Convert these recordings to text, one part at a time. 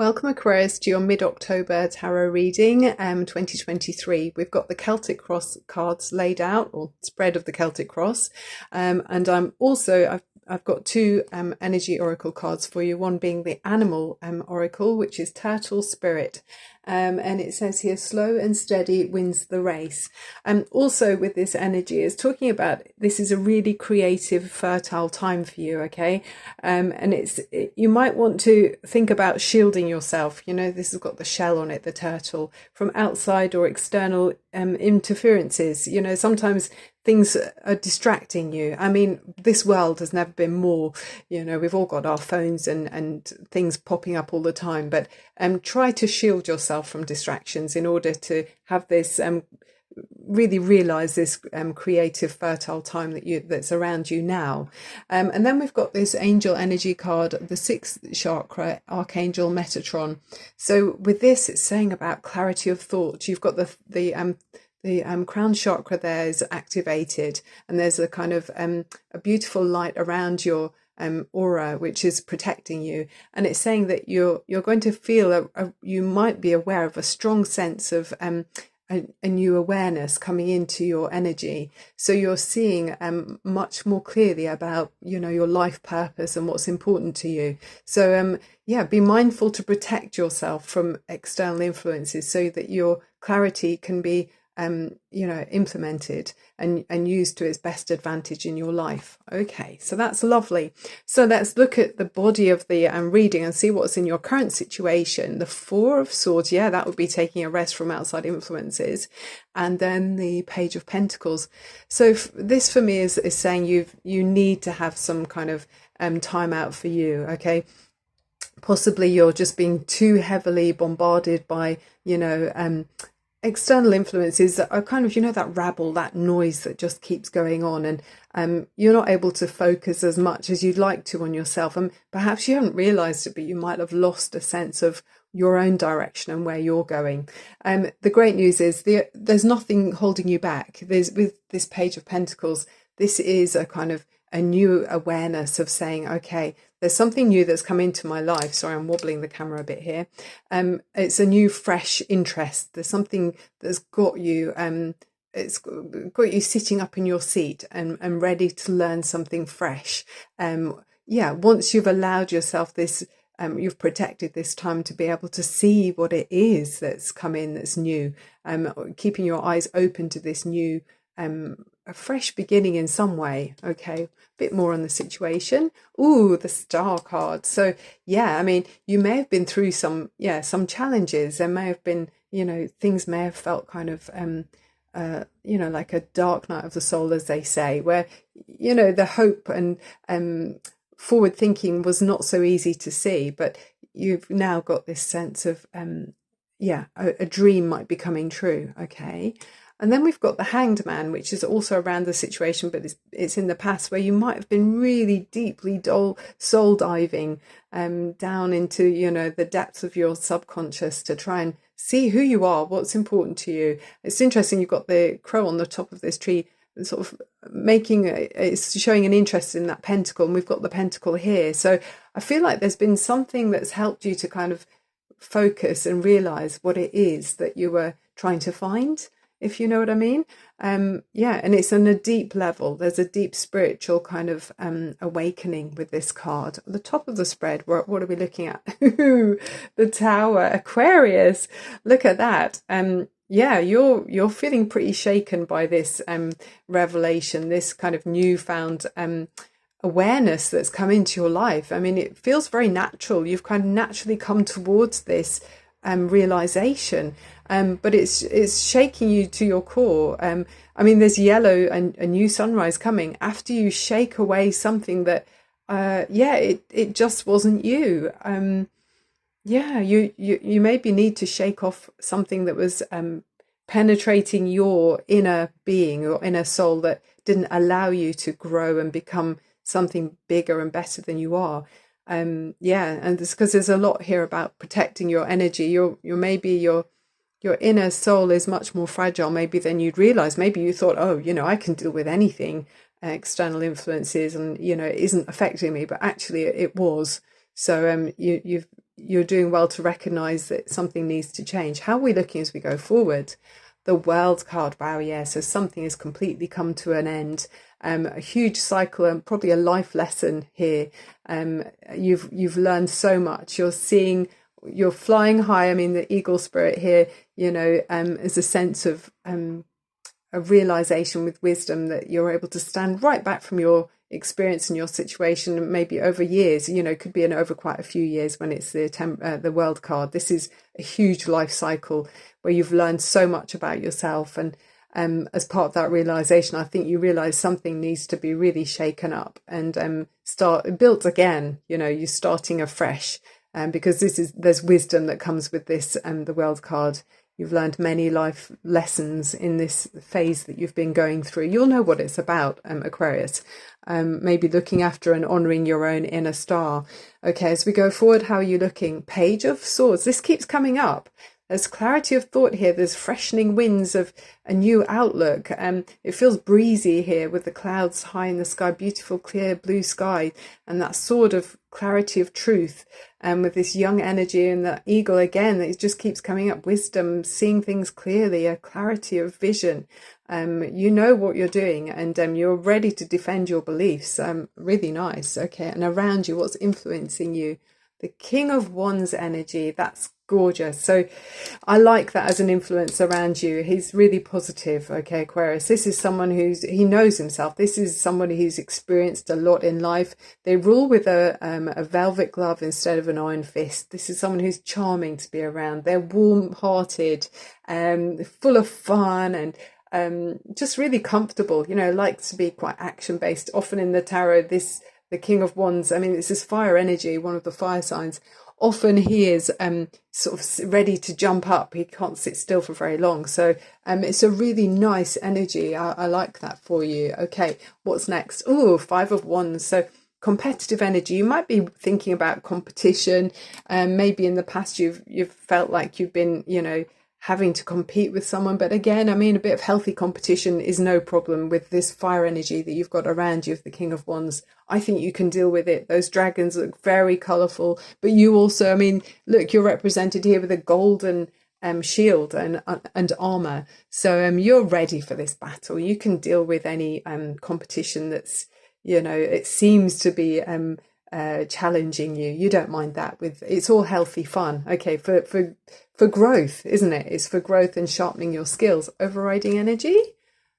Welcome, Aquarius, to your mid-October tarot reading, 2023. We've got the Celtic Cross cards laid out, or spread of the Celtic Cross, and I've got two energy oracle cards for you. One being the animal oracle, which is Turtle Spirit, and it says here, slow and steady wins the race. Also with this energy is talking about, this is a really creative, fertile time for you, okay? And you might want to think about shielding yourself. You know, this has got the shell on it, the turtle, from outside or external interferences. You know, sometimes things are distracting you. I mean, this world has never been more, you know, we've all got our phones and things popping up all the time, but try to shield yourself from distractions in order to have this really realize this creative, fertile time that's around you now. And then we've got this angel energy card, the sixth chakra, Archangel Metatron. So with this, it's saying about clarity of thought. You've got the crown chakra there is activated, and there's a kind of a beautiful light around your aura, which is protecting you. And it's saying that you're going to feel you might be aware of a strong sense of a new awareness coming into your energy. So you're seeing much more clearly about, you know, your life purpose and what's important to you. So yeah, be mindful to protect yourself from external influences so that your clarity can be you know, implemented and used to its best advantage in your life. Okay, so that's lovely. So let's look at the body of the reading and see what's in your current situation. The Four of Swords, yeah, that would be taking a rest from outside influences. And then the Page of Pentacles. So this for me is saying you need to have some kind of time out for you, okay? Possibly you're just being too heavily bombarded by, you know, external influences that are kind of, you know, that rabble, that noise that just keeps going on, and you're not able to focus as much as you'd like to on yourself, and perhaps you haven't realized it, but you might have lost a sense of your own direction and where you're going. The great news is there's nothing holding you back. With this Page of Pentacles, this is a kind of a new awareness of saying, okay, there's something new that's come into my life. Sorry, I'm wobbling the camera a bit here. It's a new, fresh interest. There's something that's got you, it's got you sitting up in your seat and ready to learn something fresh. Yeah, once you've allowed yourself this, you've protected this time to be able to see what it is that's come in that's new, keeping your eyes open to this new, a fresh beginning in some way. Okay, a bit more on the situation. Ooh, the Star card. So yeah, I mean, you may have been through some challenges. There may have been, you know, things may have felt kind of you know, like a dark night of the soul, as they say, where, you know, the hope and forward thinking was not so easy to see, but you've now got this sense of yeah, a dream might be coming true. Okay. And then we've got the Hanged Man, which is also around the situation, but it's in the past, where you might have been really deeply soul diving down into, you know, the depths of your subconscious to try and see who you are, what's important to you. It's interesting, you've got the crow on the top of this tree, sort of it's showing an interest in that pentacle, and we've got the pentacle here. So I feel like there's been something that's helped you to kind of focus and realize what it is that you were trying to find, if you know what I mean. Yeah, and it's on a deep level. There's a deep spiritual kind of awakening with this card. At the top of the spread, what are we looking at? The Tower, Aquarius. Look at that. Yeah, you're feeling pretty shaken by this revelation, this kind of newfound awareness that's come into your life. I mean, it feels very natural. You've kind of naturally come towards this realization, but it's shaking you to your core. I mean, there's yellow and a new sunrise coming after you shake away something that yeah, it just wasn't you. Yeah, you maybe need to shake off something that was penetrating your inner being or inner soul that didn't allow you to grow and become something bigger and better than you are. Yeah, and it's because there's a lot here about protecting your energy. Your inner soul is much more fragile maybe than you'd realize. Maybe you thought, oh, you know, I can deal with anything, external influences, and, you know, it isn't affecting me, but actually it was. So you've you're doing well to recognize that something needs to change. How are we looking as we go forward? The World card, wow, yeah, so something has completely come to an end. A huge cycle and probably a life lesson here. You've learned so much. You're flying high. I mean, the eagle spirit here, is a sense of a realization with wisdom that you're able to stand right back from your experience and your situation, maybe over years, could be over quite a few years when it's the World card. This is a huge life cycle where you've learned so much about yourself. And as part of that realization, I think you realize something needs to be really shaken up and built again. You're starting afresh, because there's wisdom that comes with this the World card. You've learned many life lessons in this phase that you've been going through. You'll know what it's about, Aquarius. Maybe looking after and honouring your own inner star. Okay, as we go forward, how are you looking? Page of Swords. This keeps coming up. There's clarity of thought here. There's freshening winds of a new outlook. It feels breezy here with the clouds high in the sky, beautiful, clear blue sky, and that sword of clarity of truth. With this young energy and that eagle again, it just keeps coming up. Wisdom, seeing things clearly, a clarity of vision. You know what you're doing, and you're ready to defend your beliefs. Really nice. Okay, and around you, what's influencing you? The King of Wands energy. That's gorgeous. So I like that as an influence around you. He's really positive. Okay, Aquarius. This is someone he knows himself. This is somebody who's experienced a lot in life. They rule with a velvet glove instead of an iron fist. This is someone who's charming to be around. They're warm-hearted, full of fun, and just really comfortable. Likes to be quite action-based. Often in the tarot, the King of Wands, I mean, this is fire energy, one of the fire signs. Often he is sort of ready to jump up. He can't sit still for very long. So it's a really nice energy. I like that for you. Okay, what's next? Oh, Five of Wands. So competitive energy. You might be thinking about competition. Maybe in the past you've felt like you've been, having to compete with someone. But again, I mean, a bit of healthy competition is no problem with this fire energy that you've got around you of the King of Wands. I think you can deal with it. Those dragons look very colourful, but you also, I mean, look, you're represented here with a golden shield and armour. So you're ready for this battle. You can deal with any competition that's, it seems to be challenging you. You don't mind that. It's all healthy fun. Okay, for growth, isn't it? It's for growth and sharpening your skills. Overriding energy,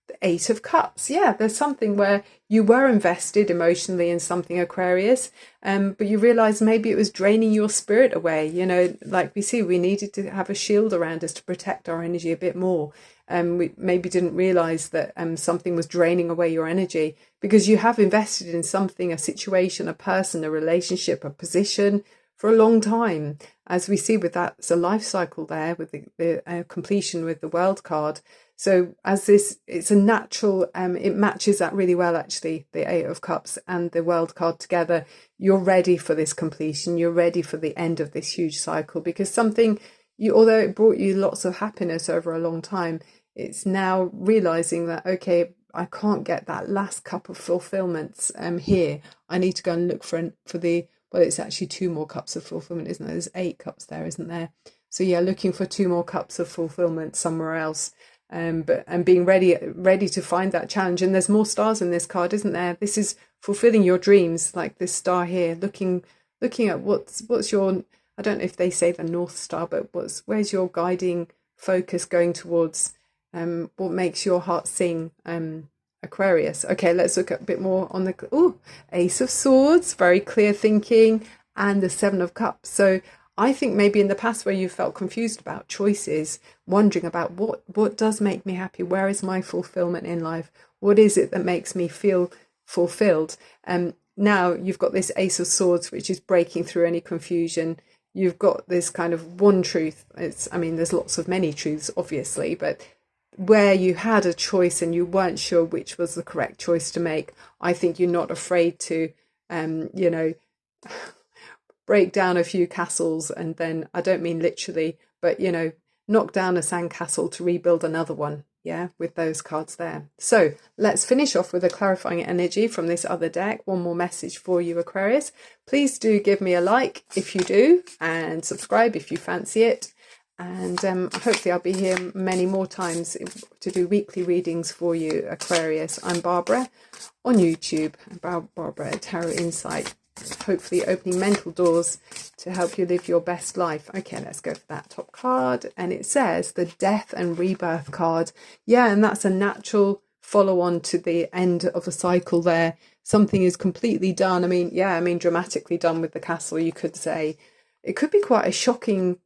the Eight of Cups. Yeah, there's something where you were invested emotionally in something, Aquarius, but you realize maybe it was draining your spirit away. Like we see, we needed to have a shield around us to protect our energy a bit more. We maybe didn't realize that something was draining away your energy because you have invested in something, a situation, a person, a relationship, a position for a long time. As we see with that, it's a life cycle there with the completion with the World card. So it's a natural, it matches that really well, actually, the Eight of Cups and the World card together. You're ready for this completion. You're ready for the end of this huge cycle because although it brought you lots of happiness over a long time, it's now realizing that, okay, I can't get that last cup of fulfillment here. I need to go and look for it's actually 2 more cups of fulfillment, isn't there? There's 8 cups there, isn't there? So yeah, looking for 2 more cups of fulfillment somewhere else. But being ready to find that challenge. And there's more stars in this card, isn't there? This is fulfilling your dreams, like this star here, looking at what's your, I don't know if they say the North Star, but where's your guiding focus going towards? What makes your heart sing? Aquarius. Okay, let's look at a bit more on the Ace of Swords, very clear thinking, and the Seven of Cups. So I think maybe in the past where you felt confused about choices, wondering about what does make me happy, where is my fulfillment in life, what is it that makes me feel fulfilled? Now you've got this Ace of Swords, which is breaking through any confusion. You've got this kind of one truth. There's lots of many truths, obviously, but where you had a choice and you weren't sure which was the correct choice to make, I think you're not afraid to, break down a few castles and then, I don't mean literally, but, knock down a sandcastle to rebuild another one. yeah, with those cards there. So let's finish off with a clarifying energy from this other deck. One more message for you, Aquarius. Please do give me a like if you do, and subscribe if you fancy it. And hopefully I'll be here many more times to do weekly readings for you, Aquarius. I'm Barbara on YouTube, Barbara Tarot Insight. Hopefully opening mental doors to help you live your best life. Okay, let's go for that top card. And it says the Death and Rebirth card. Yeah, and that's a natural follow on to the end of a cycle there. Something is completely done. I mean, yeah, I mean, dramatically done with the castle, you could say. It could be quite a shocking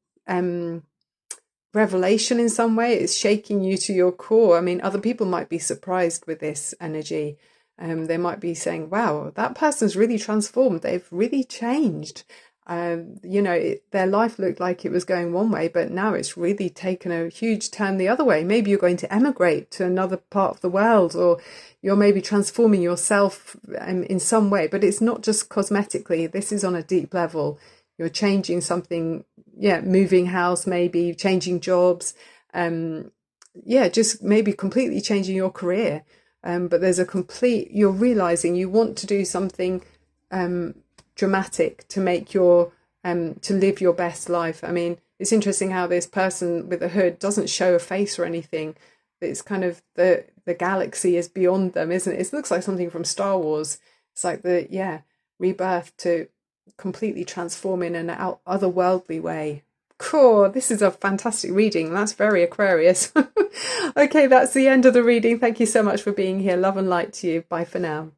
revelation in some way. It's shaking you to your core. I mean, other people might be surprised with this energy. They might be saying, wow, that person's really transformed. They've really changed. You know, their life looked like it was going one way, but now it's really taken a huge turn the other way. Maybe you're going to emigrate to another part of the world, or you're maybe transforming yourself in some way. But it's not just cosmetically. This is on a deep level. You're changing something, yeah, moving house, maybe changing jobs. Yeah, just maybe completely changing your career. But there's you're realizing you want to do something dramatic to make to live your best life. I mean, it's interesting how this person with a hood doesn't show a face or anything. It's kind of the galaxy is beyond them, isn't it? It looks like something from Star Wars. It's like rebirth to completely transform in an otherworldly way. Cool, this is a fantastic reading. That's very Aquarius. Okay, that's the end of the reading. Thank you so much for being here. Love and light to you. Bye for now.